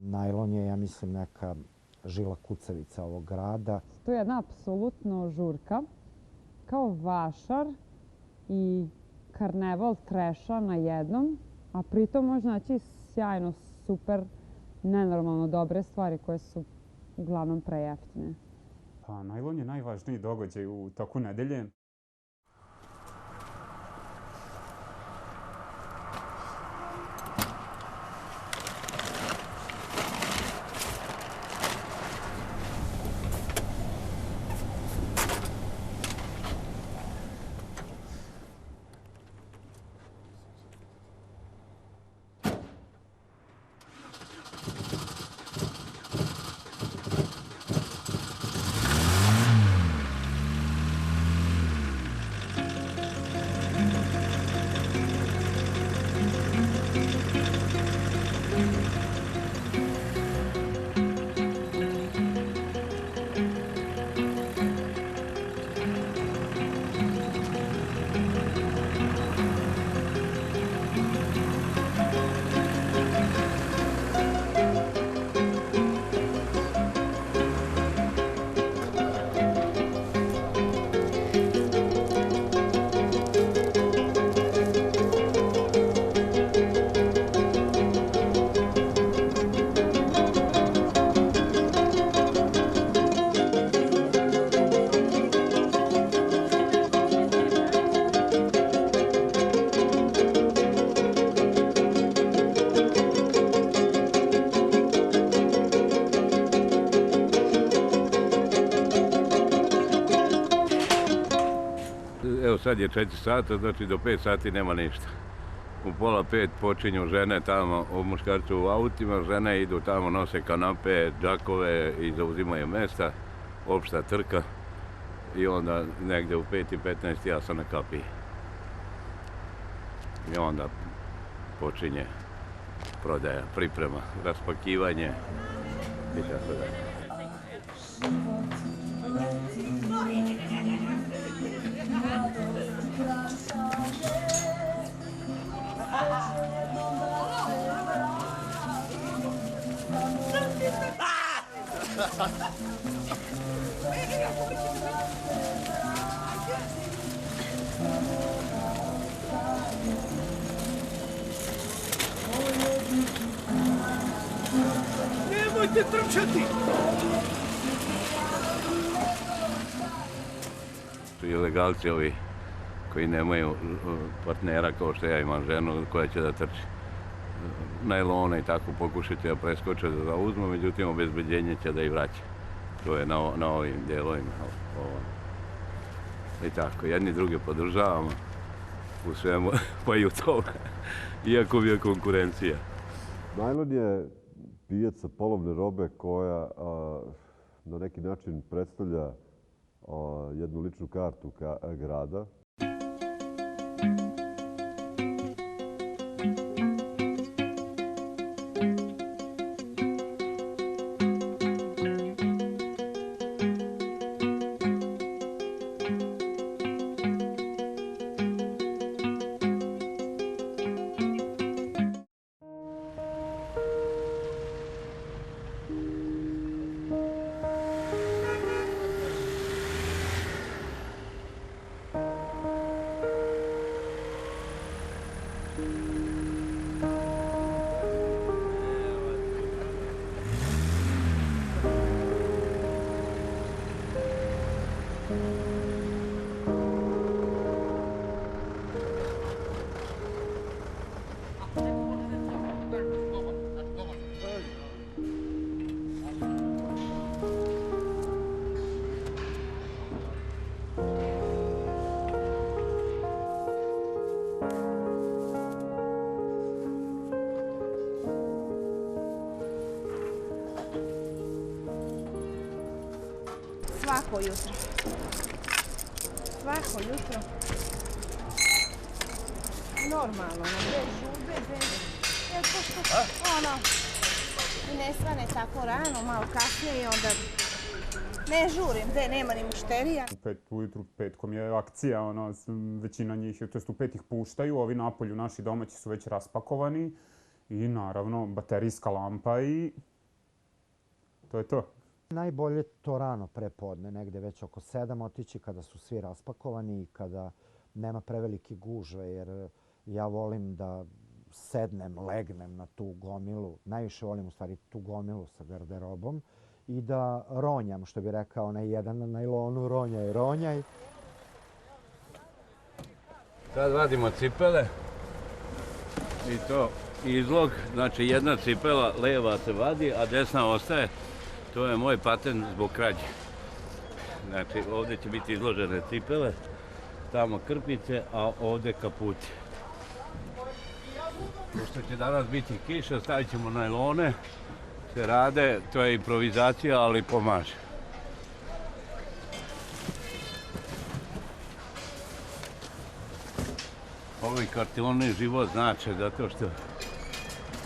Najlon je, ja mislim, neka žila kucavica ovog grada. To je jedna apsolutno žurka, kao vašar i karneval treša na jednom, a pritom može naći sjajno, super, nenormalno dobre stvari koje su uglavnom prejeftine. Pa, najlon je najvažniji događaj u toku nedelje. Evo sad je 4 sata, znači do 5 sati nema ništa. U pola 5 počinju žene tamo, muškarci u autima, žene idu tamo, nose kanape, džakove i zauzimaju mesta, opšta trka i onda negde u 5:15 ja sam na kapiji. I onda počinje prodaja, priprema, raspakivanje i tako dalje. Nemojte trčati! Su ilegalci ovi koji nemaju partnera kao što ja imam ženu koja će da trči najlone i tako pokušati da preskoče da zauzmu, međutim obezbeđenje će da ih vraća. To je na ovim delovima. I tako, jedni druge podržavamo u svemu, pa i u tome, iako bi je konkurencija. Najlon je pijaca polovne robe koja na neki način predstavlja jednu ličnu kartu grada. Svako jutro. Svako jutro. Normalno, bez žurbe, bez... Jer pošto, i ne svane tako rano, malo kasnije i onda ne žurim, nema ni mušterija. U 5 ujutru petkom je akcija, većina njih, to jest u 5 ih puštaju, ovi napolju naši domaći su već raspakovani i naravno baterijska lampa i to je to. Najbolje to rano prepodne, negde već oko 7 otići kada su svi raspakovani i kada nema prevelike gužve, jer ja volim da sednem, legnem na tu gomilu, najviše volim u stvari tu gomilu sa garderobom i da ronjam, što bi rekao onaj jedan na najlonu, ronjaj, ronjaj. Sad vadimo cipele i to izlog, znači jedna cipela leva se vadi, a desna ostaje. To je moj patent zbog krađe. Znači ovdje će biti izložene cipele, tamo krpice, a ovdje kaputi. Pošto će danas biti kiša, stavit ćemo najlone, se rade, to je improvizacija, ali pomaže. Ovi kartoni život znače zato što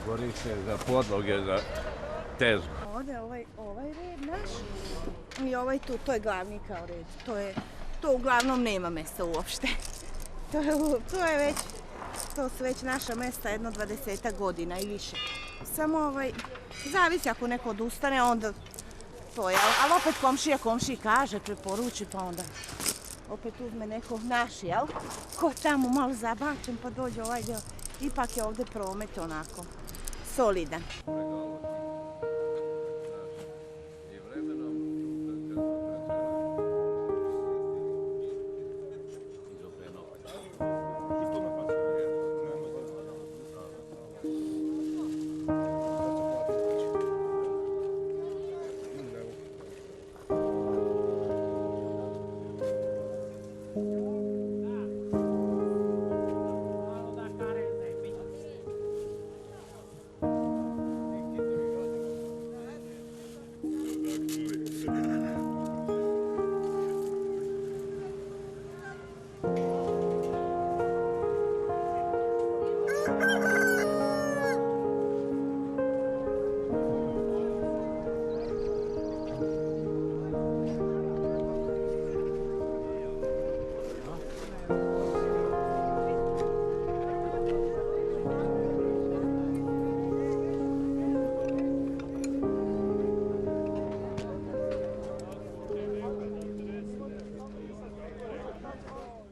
koriste za podloge, za tezgu. Ovdje ovaj red naš i ovaj tu, to je glavni kao red. To uglavnom nema mesta uopšte. To su već naša mesta jedno 20 godina i više. Samo zavisi ako neko odustane, onda to je. Ali opet komšija kaže, preporuči, pa onda opet uzme neko naš, jel? Ko tamo malo zabačen pa dođe ovaj deo. Ipak je ovdje promet onako solidan.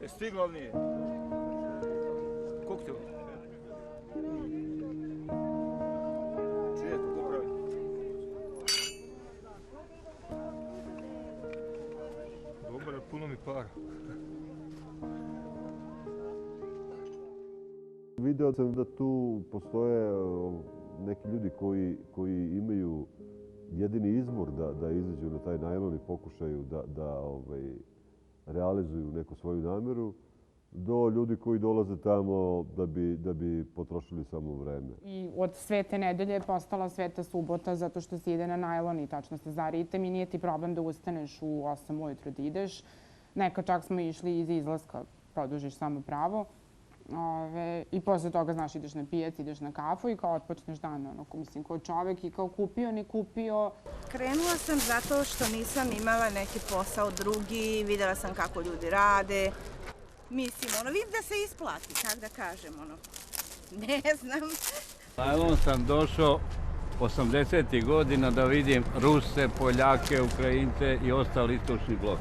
Jesi ti glavnije? Koliko ti je? Čije je to, ko pravi? Dobro, puno mi para. Video sam da tu postoje neki ljudi koji imaju jedini izbor da izađu na taj najlon i pokušaju da realizuju neku svoju namjeru, do ljudi koji dolaze tamo da bi potrošili samo vreme. I od Svete nedelje je postala Sveta subota zato što se ide na najlon i tačno se za ritem i nije ti problem da ustaneš u 8 ujutro da ideš. Nekad čak smo išli iz izlaska, produžiš samo pravo. I posle toga, znaš, ideš na pijac, ideš na kafu i kao otpočneš dan, onako, mislim, kao čovek i kao kupio, ne kupio. Krenula sam zato što nisam imala neki posao drugi, vidjela sam kako ljudi rade. Mislim, vidim da se isplati, kako da kažem, ne znam. Najlon sam došao 80. godina da vidim Ruse, Poljake, Ukrajince i ostali istočni blok.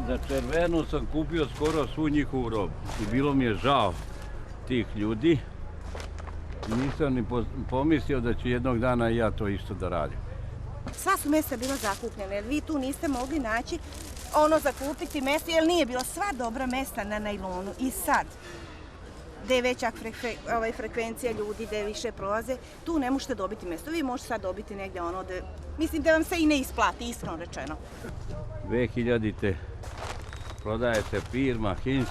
Za Červenu sam kupio skoro svu njihovu robu i bilo mi je žao tih ljudi. Nisam ni pomislio da ću jednog dana i ja to isto da radim. Sva su mjesta bila zakupljena, jer vi tu niste mogli naći zakupiti mjesto, jer nije bilo sva dobra mjesta na najlonu. I sad, gdje je veća frekvencija ljudi, gdje više prolaze, tu ne možete dobiti mjesto. Vi možete sad dobiti negdje mislim da vam se i ne isplati, iskreno rečeno. 2000-te prodaje se firma Hinz,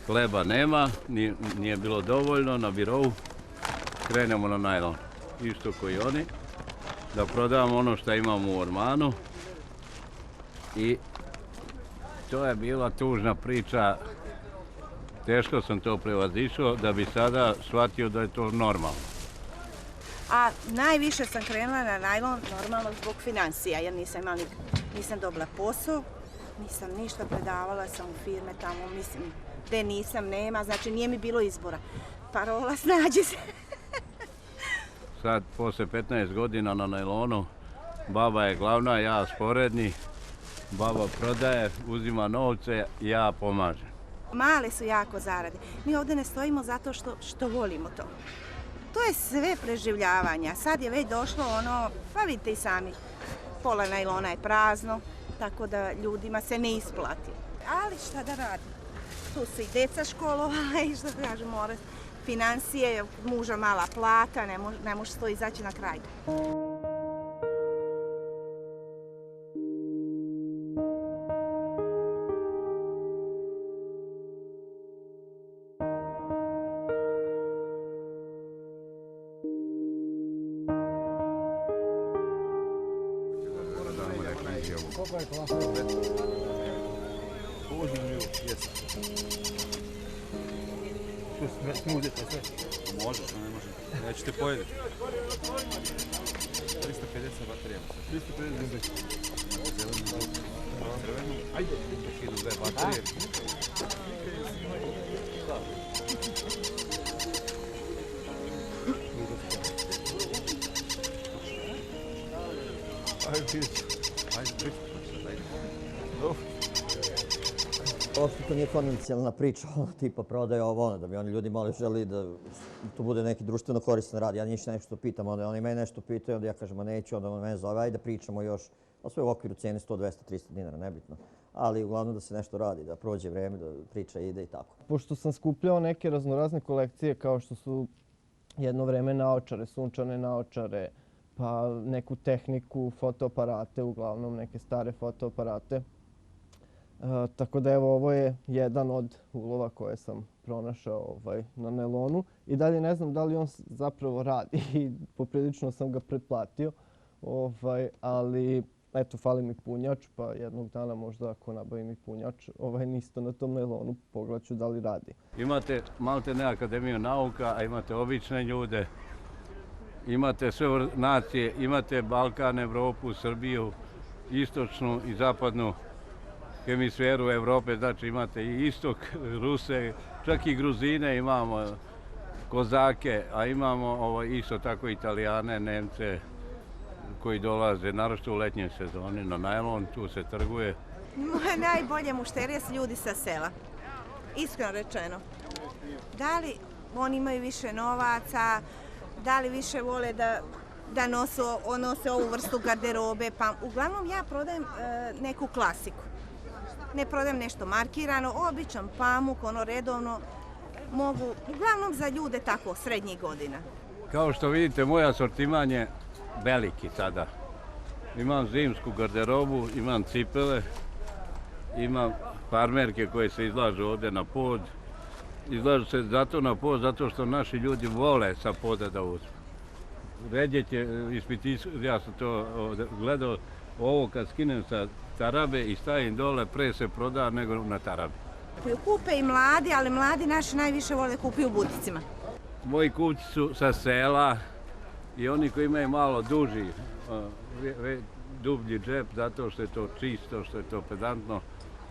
hleba nema, nije bilo dovoljno na birovu, krenemo na najlon, isto koji oni, da prodavamo ono što imamo u ormanu i to je bila tužna priča, teško sam to prevazišao da bi sada shvatio da je to normalno. A najviše sam krenula na najlon normalno zbog financija, jer nisam dobila posao, nisam ništa, predavala sam u firme tamo, mislim, gdje nisam, nema, znači nije mi bilo izbora. Parola, snađi se. sad posle 15 godina na najlonu. Baba je glavna, ja sporedni. Baba prodaje, uzima novce, ja pomažem. Male su jako zarade. Mi ovdje ne stojimo zato što volimo to. To je sve preživljavanja. Sad je već došlo ono, pa vidite i sami, pola najlona je prazno, tako da ljudima se ne isplati. Ali šta da radi? Tu su i deca školovala i što kažem, mora financije, muža mala plata, ne može to izaći na kraj. Smo uzeti sve. Može, što ne može. Nećete pojedi. 350 baterijama. 350 Crvenu. Ajde. Idu dve baterije. Ajde, Uopšte to nije komercijalna priča, tipa prodaje ovo ono, da bi oni ljudi mali želi da to bude neki društveno koristan rad. Ja njih nešto pitam, onda oni mene nešto pitaju, onda ja kažem, a neću, onda on mene zove, ajde pričamo još, a sve u okviru cijene 100, 200, 300 dinara, nebitno. Ali uglavnom da se nešto radi, da prođe vreme, da priča ide i tako. Pošto sam skupljao neke raznorazne kolekcije kao što su jedno vreme naočare, sunčane naočare, pa neku tehniku, fotoaparate, uglavnom neke stare fotoaparate. Tako da evo ovo je jedan od ulova koje sam pronašao na nailonu. I dalje ne znam da li on zapravo radi i poprilično sam ga pretplatio. Ali eto, fali mi punjač, pa jednog dana možda ako nabavim i punjač, isto na tom nailonu pogledat ću da li radi. Imate maltene Akademiju nauka, a imate obične ljude. Imate sve nacije, imate Balkan, Evropu, Srbiju, istočnu i zapadnu hemisferu Evrope, znači imate i istok, Ruse, čak i Gruzine imamo, Kozake, a imamo isto tako Italijane, Nemce koji dolaze, naročito u letnjoj sezoni, na nailon, tu se trguje. Moje najbolje mušterije su ljudi sa sela, iskreno rečeno. Da li oni imaju više novaca, da li više vole da nose ovu vrstu garderobe, pa uglavnom ja prodajem neku klasiku. Ne prodajem nešto markirano, običan pamuk, ono redovno, mogu, uglavnom za ljude tako, srednjih godina. Kao što vidite, moj asortiman je veliki sada. Imam zimsku garderobu, imam cipele, imam farmerke koje se izlažu ovdje na pod. Izlažu se zato na pod, zato što naši ljudi vole sa poda da uzmu. Ređe će ja sam to gledao, ovo kad skinem sa tarabe i stavim dole, pre se proda nego na tarabi. Kupe i mladi, ali mladi naši najviše vole da kupuju u buticima. Moji kupci su sa sela i oni koji imaju malo dublji džep, zato što je to čisto, što je to pedantno,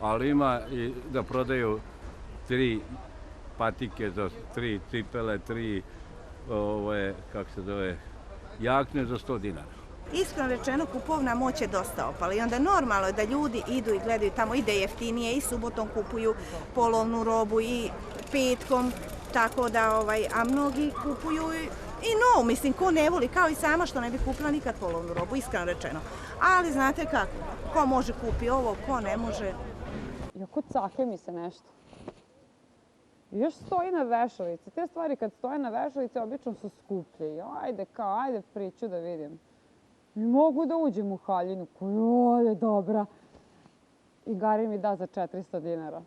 ali ima i da prodaju 3 patike za 3 cipele, 3 jakne za 100 dinara. Iskreno rečeno, kupovna moć je dosta opala i onda normalno je da ljudi idu i gledaju tamo, ide jeftinije i subotom kupuju polovnu robu i petkom, tako da, a mnogi kupuju i novu, mislim, ko ne voli, kao i sama što ne bi kupila nikad polovnu robu, iskreno rečeno. Ali znate kako, ko može kupi ovo, ko ne može. Jako cahe mi se nešto. Još stoji na vešalici. Te stvari kad stoje na vešalici obično su skuplje. Ajde priču da vidim. I mogu da uđem u haljinu koja je dobra. I Gari mi da za 400 dinara.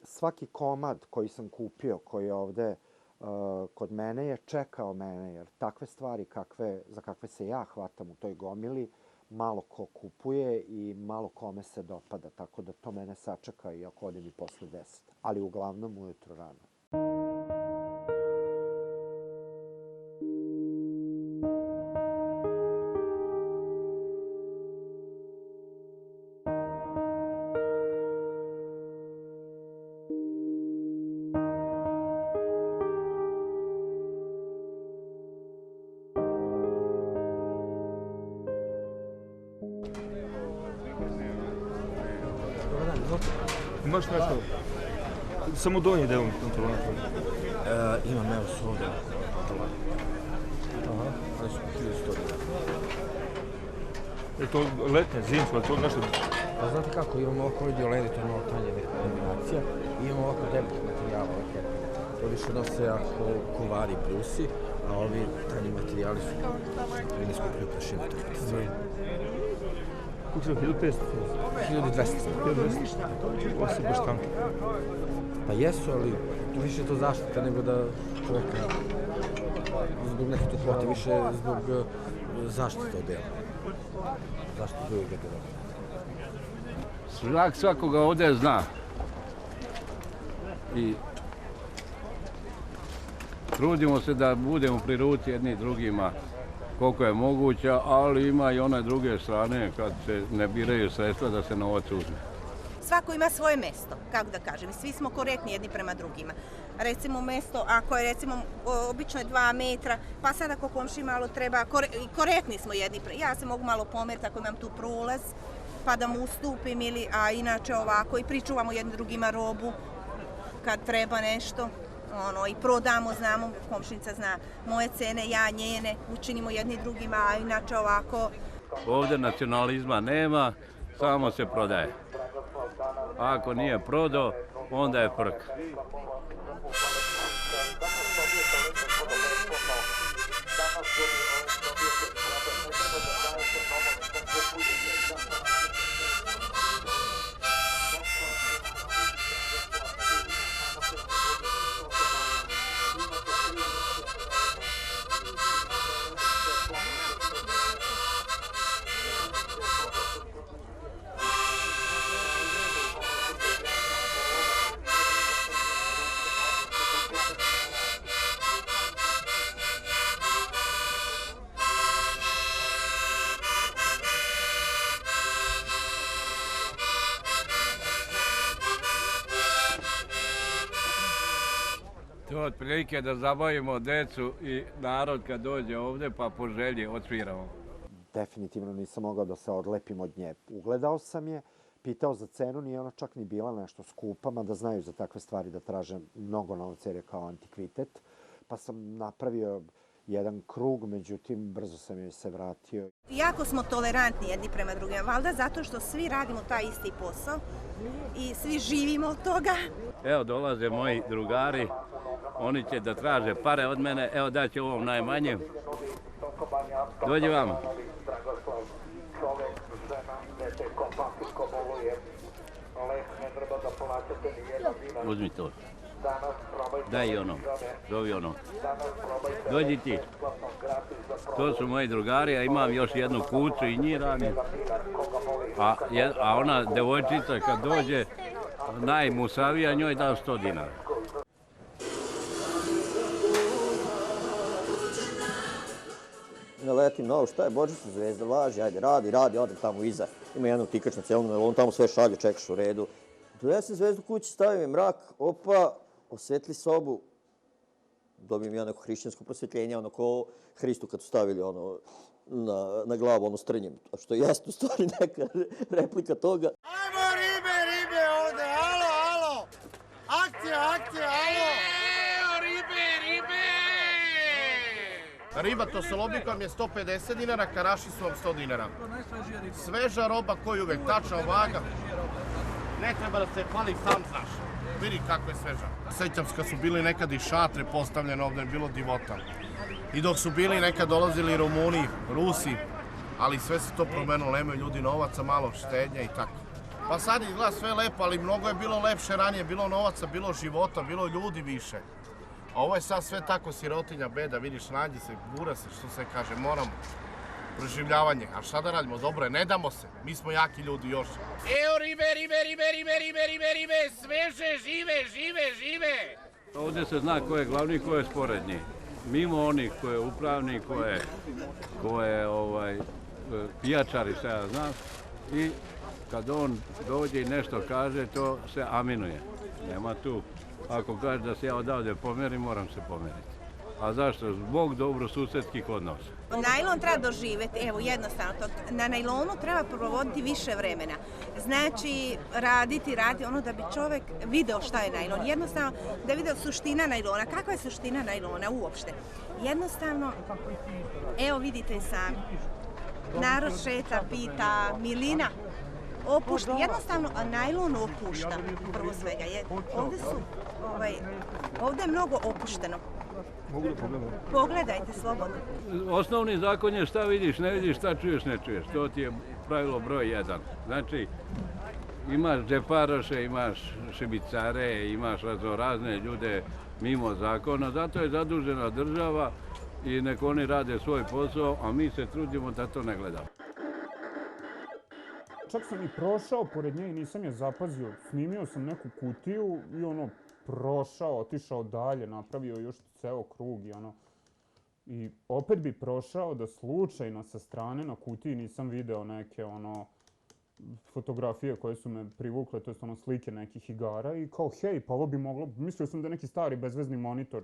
Svaki komad koji sam kupio, koji je ovde kod mene, je čekao mene, jer takve stvari za kakve se ja hvatam u toj gomili, malo ko kupuje i malo kome se dopada, tako da to mene sačeka i ako odem i posle 10, ali uglavnom ujutro rano. Imaš nešto? Samo donji deo kontrola. Imam, evo su ovdje. Aha, ali su 1100 dinara. Je to letnje, zimsko, je to nešto? Pa znate kako, imamo ovako ovi dioledi, to je malo tanja kombinacija. I imamo ovako debelih materijala, ovake. To više nose ako kovari brusi, a ovi tanji materijali su niskuplju prašinu, tako te stvari. Kako se 1500? 1200. 1200? Ovo su baš tanke. Pa jesu, ali više je to zaštita nego da čovjeka zbog neke toplote, više zbog zaštite od dela. Zaštite drugog dela. Svakoga ovdje zna. I trudimo se da budemo pri ruci jedni drugima koliko je moguće, ali ima i one druge strane kad se ne biraju sredstva da se novac uzme. Svako ima svoje mesto, kako da kažem, svi smo korektni jedni prema drugima. Recimo mesto, ako je recimo obično je 2 metra, pa sad ako komši malo treba, korektni smo jedni prema. Ja se mogu malo pomeriti ako imam tu prolaz, pa da mu ustupim ili, a inače ovako i pričuvamo jedni drugima robu kad treba nešto. I prodamo, znamo, komšinica zna moje cene, ja njene, učinimo jedni drugima, a inače ovako. Ovdje nacionalizma nema, samo se prodaje. Ako nije prodao, onda je frka. To je otprilike da zabavimo decu i narod kad dođe ovdje pa po želji odsviramo. Definitivno nisam mogao da se odlepim od nje. Ugledao sam je, pitao za cenu, nije ona čak ni bila nešto skupa, mada znaju za takve stvari da traže mnogo novca jer je kao antikvitet. Pa sam napravio jedan krug, međutim brzo sam joj se vratio. Jako smo tolerantni jedni prema drugima, valjda zato što svi radimo taj isti posao i svi živimo od toga. Evo dolaze moji drugari, oni će da traže pare od mene, evo daću ovom najmanje. Dođi vama. Uzmi to. Daj ono, zovi ono. Dođi ti. To su moji drugari, a imam još jednu kuću i njih radim. A ona devojčica kad dođe, najmusavija, njoj dam 100 dinara. Ne letim novo, šta je, Božica zvezda, važi, ajde, radi, odem tamo iza. Ima jednu tikač na cijelom melonu, tamo sve šalje, čekaš u redu. Donesem zvezdu kući, stavim je mrak, opa, osvetli sobu. Dobijem ja neko hrišćansko prosvjetljenje, ono ko Hristu kad su stavili ono na glavu, ono strnjem. A što jeste u stvari neka replika toga. Ajmo ribe ovde, alo! Akcija, alo! Evo ribe! Riba to solobikom je 150 dinara, karaši su vam 100 dinara. Sveža roba koju uvek, tačna vaga. Ne treba da se hvali, sam znaš. Vidi kako je sveža. Sjećam se kad su bili nekad i šatre postavljene ovdje, bilo divota. I dok su bili nekad dolazili Rumuni, Rusi, ali sve se to promenilo, nemaju ljudi novaca, malo štednja i tako. Pa sad izgleda sve lepo, ali mnogo je bilo lepše ranije, bilo novaca, bilo života, bilo ljudi više. A ovo je sad sve tako sirotinja, beda, vidiš, nađi se, gura se, što se kaže, moramo. Proživljavanje. A šta da radimo? Dobro je, ne damo se. Mi smo jaki ljudi još. Evo ribe, sveže, žive! Ovdje se zna ko je glavni, ko je sporedni. Mimo onih ko je upravni, ko je pijačar i šta ja znam. I kad on dođe i nešto kaže, to se aminuje. Nema tu. Ako kaže da se ja odavde pomerim, moram se pomeriti. A zašto? Zbog dobrosusedskih odnosa. Najlon treba doživjeti, evo jednostavno, na najlonu treba provoditi više vremena. Znači raditi ono da bi čovjek video šta je najlon. Jednostavno da vidi suština najlona. Kakva je suština najlona uopšte? Jednostavno, evo vidite i sami. Narod šeta, pita, milina. Opušta, jednostavno najlon opušta, prvo svega. Ovdje je mnogo opušteno. Mogu da pogledam? Pogledajte slobodno. Osnovni zakon je šta vidiš, ne vidiš, šta čuješ, ne čuješ. To ti je pravilo broj 1. Znači, imaš džeparoše, imaš šibicare, imaš razne ljude mimo zakona. Zato je zadužena država i nek oni rade svoj posao, a mi se trudimo da to ne gledamo. Čak sam i prošao pored nje i nisam je zapazio. Snimio sam neku kutiju i prošao, otišao dalje, napravio još ceo krug i opet bi prošao da slučajno sa strane na kutiji nisam video neke fotografije koje su me privukle, to je slike nekih igara i kao hej, pa ovo bi moglo, mislio sam da je neki stari bezvezni monitor,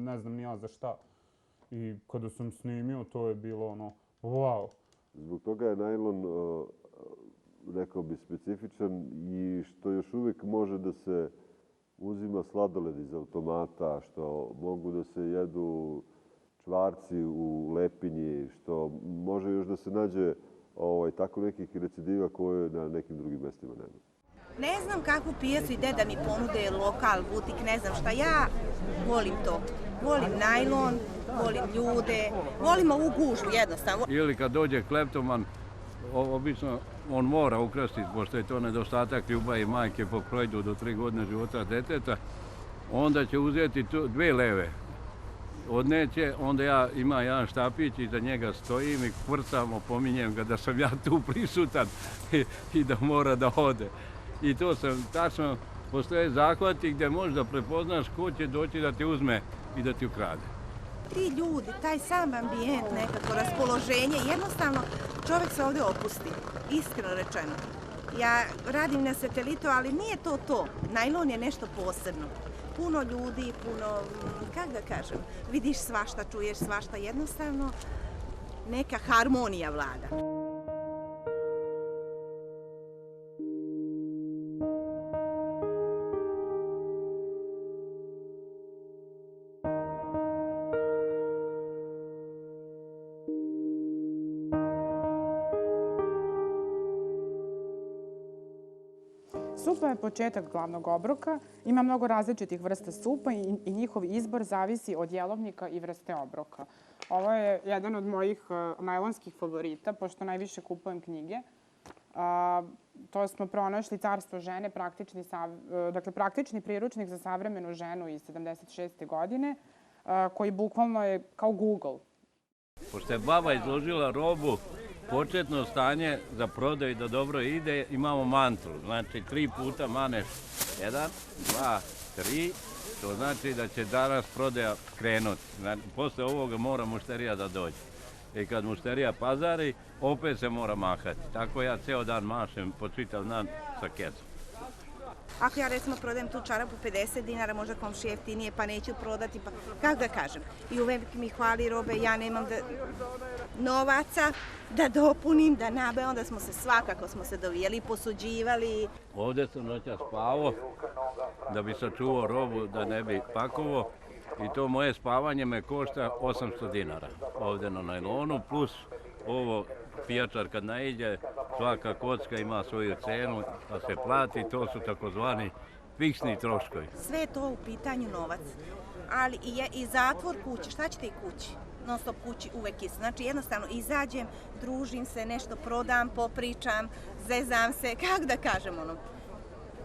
ne znam ni ja za šta. I kada sam snimio, to je bilo wow. Zbog toga je najlon, rekao bi, specifičan i što još uvijek može da se uzima sladoled iz automata, što mogu da se jedu čvarci u lepinji, što može još da se nađe tako nekih recidiva koje na nekim drugim mestima nema. Ne znam kakvu pijesu ide da mi ponude lokal, butik, ne znam šta. Ja volim to. Volim najlon, volim ljude, volim ovu gužvu jednostavno. Ili kad dođe kleptoman, obično on mora ukrasti, pošto je to nedostatak ljubavi majke po projdu do 3 godine života deteta, onda će uzeti 2 leve. Odneće, onda ima jedan štapić i za njega stojim i kvrcam, opominjem ga da sam ja tu prisutan i da mora da ode. I to sam tačno, postoje zahvati gdje možda prepoznaš ko će doći da ti uzme i da ti ukrade. Ti ljudi, taj sam ambijent, nekako raspoloženje, jednostavno čovjek se ovdje opusti, iskreno rečeno. Ja radim na satelitu, ali nije to to. Najlon je nešto posebno. Puno ljudi, kako da kažem, vidiš svašta, čuješ svašta, jednostavno neka harmonija vlada. Supa je početak glavnog obroka. Ima mnogo različitih vrsta supa i njihov izbor zavisi od jelovnika i vrste obroka. Ovo je jedan od mojih najlonskih favorita, pošto najviše kupujem knjige. To smo pronašli Carstvo žene, praktični priručnik za savremenu ženu iz 76. godine, koji bukvalno je kao Google. Pošto je baba izložila robu, početno stanje za prodaju da dobro ide, imamo mantru. Znači 3 puta maneš 1, 2, 3, to znači da će danas prodaja krenuti. Posle ovoga mora mušterija da dođe. I kad mušterija pazari, opet se mora mahati. Tako ja ceo dan mašem po čitav dan sa kecom. Ako ja recimo prodajem tu čarapu 50 dinara, možda komšije jeftinije, pa neću prodati, pa kako da kažem. I uvek mi hvali robe, ja nemam novaca da dopunim, da nabe, onda smo se svakako dovijeli, posuđivali. Ovdje sam noćas spavao da bi sačuvao robu, da ne bi pakovao. I to moje spavanje me košta 800 dinara ovdje na najlonu, plus ovo pijačar kad naiđe, svaka kocka ima svoju cenu, da se plati, to su takozvani fiksni troškovi. Sve je to u pitanju novac, ali i zatvor kuće, šta ćete i kući? Non stop kući uvek isto. Znači jednostavno izađem, družim se, nešto prodam, popričam, zezam se, kako da kažem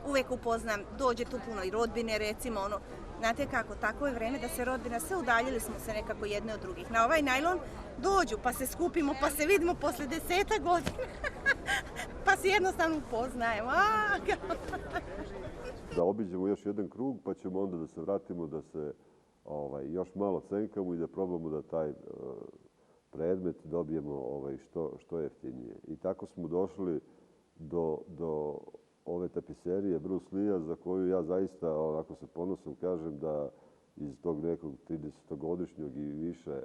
uvek upoznam, dođe tu puno i rodbine recimo znate kako, tako je vreme da se rodbina, sve udaljili smo se nekako jedne od drugih. Na ovaj najlon dođu pa se skupimo, pa se vidimo posle 10 godina, pa se jednostavno upoznajemo. Da obiđemo još jedan krug pa ćemo onda da se vratimo, da se još malo cenkamo i da probamo da taj predmet dobijemo što jeftinije. I tako smo došli do ove tapiserije Bruce Lee-a, za koju ja zaista, onako se ponosom kažem, da iz tog nekog 30-godišnjeg i više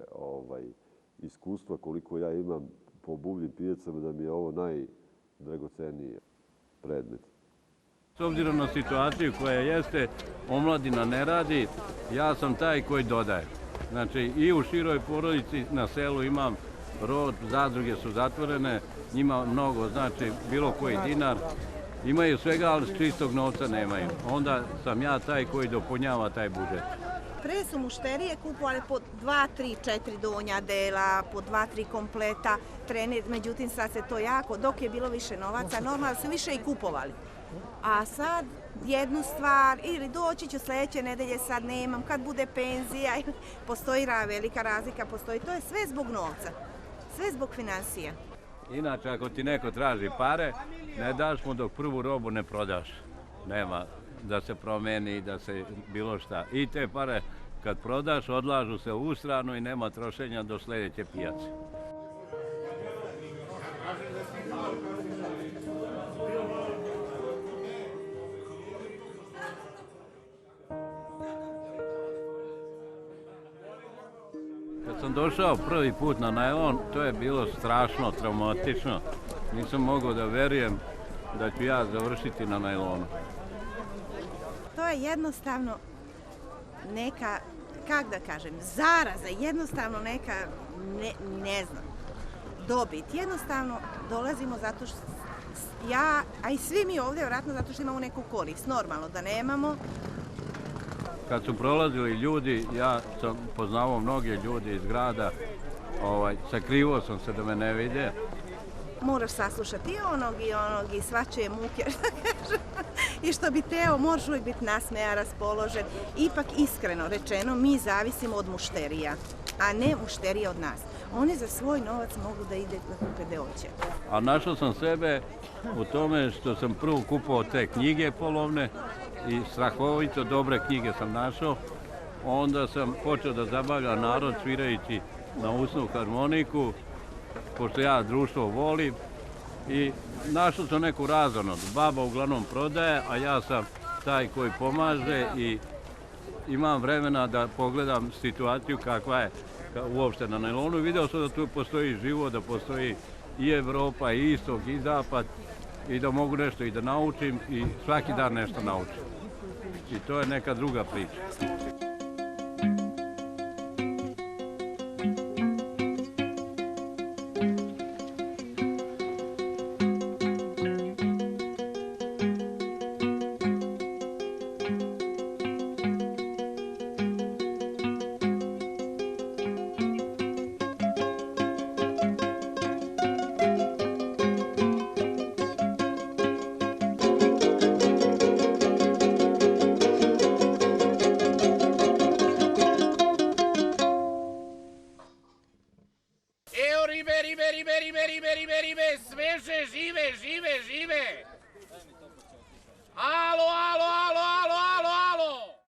iskustva koliko ja imam po buvljim pijacama, da mi je ovo najdragoceniji predmet. S obzirom na situaciju koja jeste, omladina ne radi, ja sam taj koji dodaje. Znači i u široj porodici na selu imam rod, zadruge su zatvorene, njima mnogo znači bilo koji dinar. Imaju svega, ali čistog novca nemaju. Onda sam ja taj koji dopunjava taj budžet. Pre su mušterije kupovali po 2, 3, 4 donja dela, po 2, 3 kompleta, trener, međutim sad se to jako, dok je bilo više novaca, normalno su više i kupovali. A sad jednu stvar, ili doći ću sljedeće nedelje, sad nemam, kad bude penzija, postoji velika razlika, postoji, to je sve zbog novca, sve zbog financija. Inače, ako ti neko traži pare, ne daš mu dok prvu robu ne prodaš. Nema da se promeni, da se bilo šta. I te pare kad prodaš, odlažu se u stranu i nema trošenja do sljedeće pijace. Kad sam došao prvi put na najlon, to je bilo strašno, traumatično. Nisam mogao da verujem da ću ja završiti na najlonu. To je jednostavno neka, kak da kažem, zaraza, jednostavno neka, ne znam, dobit. Jednostavno dolazimo zato što ja, a i svi mi ovdje, vjerojatno zato što imamo neku korist. Normalno da nemamo. Kad su prolazili ljudi, ja sam poznavao mnoge ljude iz grada, sakrivao sam se da me ne vide. Moraš saslušati i onog i svačije muke, i što bi teo, moraš uvijek biti nasmejan, raspoložen. Ipak iskreno rečeno, mi zavisimo od mušterija, a ne mušterija od nas. Oni za svoj novac mogu da ide na kupe gde hoće. A našao sam sebe u tome što sam prvo kupovao te knjige polovne i strahovito dobre knjige sam našao. Onda sam počeo da zabavljam narod svirajući na usnu harmoniku, pošto ja društvo volim, i našao sam neku razonodu. Baba uglavnom prodaje, a ja sam taj koji pomaže i imam vremena da pogledam situaciju kakva je uopšte na najlonu. Video sam da tu postoji život, da postoji i Evropa, i istok, i zapad, i da mogu nešto i da naučim i svaki dan nešto naučim. I to je neka druga priča. Alo, alo, alo, alo,